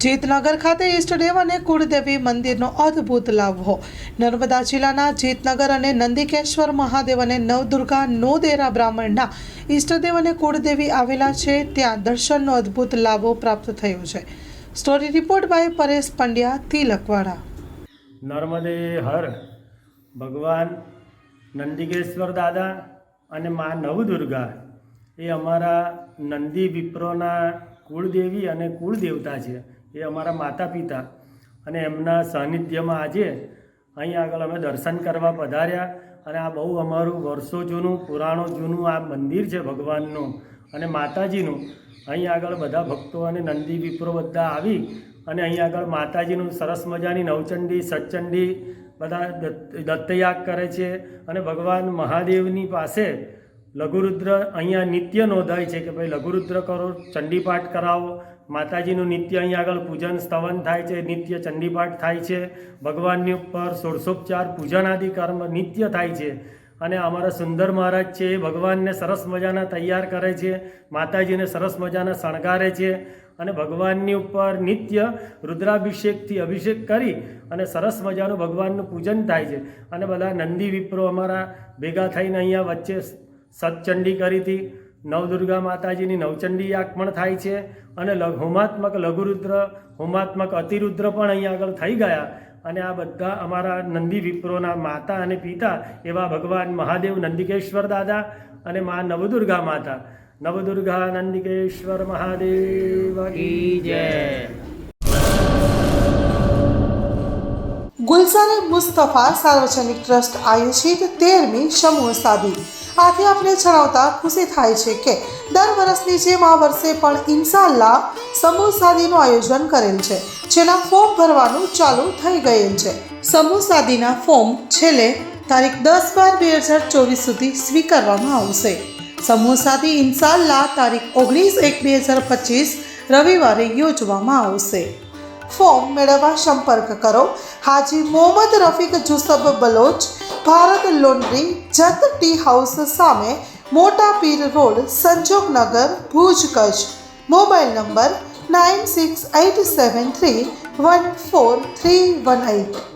જીતનગર ખાતે ઈષ્ટદેવ અને કુળદેવી મંદિરનો અદ્ભુત લાભો। નર્મદા જિલ્લાના જીતનગર અને નંદિકેશ્વર મહાદેવ અને નવદુર્ગા નોદેરા બ્રાહ્મણના ઈષ્ટદેવ અને કુળદેવી આવેલા છે, ત્યાં દર્શનનો અદ્ભુત લાભો પ્રાપ્ત થયો છે। Story report by Paresh Pandya, Tilakwada. નર્મદે હર ભગવાન નંદિકેશ્વર દાદા અને મા નવદુર્ગા એ અમારા નંદી વિપ્રોના કુળદેવી અને કુળદેવતા છે। એ અમારા માતા પિતા અને એમના સાનિધ્યમાં આજે અહીં આગળ અમે દર્શન કરવા પધાર્યા અને આ બહુ અમારું વર્ષો જૂનું પુરાણો જૂનું આ મંદિર છે ભગવાનનું અને માતાજીનું। અહીં આગળ બધા ભક્તો અને નંદી વિપ્રો બધા આવી અને અહીં આગળ માતાજીનું સરસ મજાની નવચંડી સચચંડી બધા દત્તયાગ કરે છે અને ભગવાન મહાદેવની પાસે લઘુરુદ્ર અહીંયા નિત્ય નોંધાય છે કે ભાઈ લઘુરુદ્ર કરો, ચંડીપાઠ કરાવો। માતાજીનું નિત્ય અહીં આગળ પૂજન સ્તવન થાય છે, નિત્ય ચંડીપાઠ થાય છે, ભગવાનની ઉપર ષોડશોપચાર પૂજન આદિ કર્મ નિત્ય થાય છે। અને અમારા સુંદર મહારાજ છે એ ભગવાનને સરસ મજાના તૈયાર કરે છે, માતાજીને સરસ મજાના શણગારે છે અને ભગવાનની ઉપર નિત્ય રુદ્રાભિષેકથી અભિષેક કરી અને સરસ મજાનું ભગવાનનું પૂજન થાય છે। અને બધા નંદી વિપ્રો અમારા ભેગા થઈને અહીંયા વચ્ચે સતચંડી કરી હતી, નવદુર્ગા માતાજીની નવચંડી યાગ પણ થાય છે અને હોમાત્મક લઘુરુદ્ર, હોમાત્મક અતિરુદ્ર પણ અહીંયા આગળ થઈ ગયા। અને આ બધા અમારા નંદી વિપ્રોના માતા અને પિતા એવા ભગવાન મહાદેવ નંદિકેશ્વર દાદા અને મા નવદુર્ગા માતા। નવદુર્ગા નંદિકેશ્વર મહાદેવ કી જય। ગુલઝારે મુસ્તફા સાર્વજનિક ટ્રસ્ટ આયોજિત 13મી સમૂહ શાદી। આથી આપણે જણાવતા ખુશી થાય છે કે દર વર્ષની જેમ આ વર્ષે પણ ઇન્શાઅલ્લાહ સમૂહ શાદીનું આયોજન કરેલ છે, જેના ફોર્મ ભરવાનું ચાલુ થઈ ગયેલ છે। સમૂહ શાદીના ફોર્મ છેલ્લે તારીખ 10/12/2024 સુધી સ્વીકારવામાં આવશે। સમૂહ શાદી ઇન્શાઅલ્લાહ તારીખ 19/1/2025 રવિવારે યોજવામાં આવશે। ફોર્મ મેળવવા સંપર્ક કરો Haji Mohammad Rafiq Jusab Baloch, Bharat laundry, Jat tea house સામે, મોટા પીર road, Sanjognagar, Bhuj, Kutch. Mobile number 9687314318।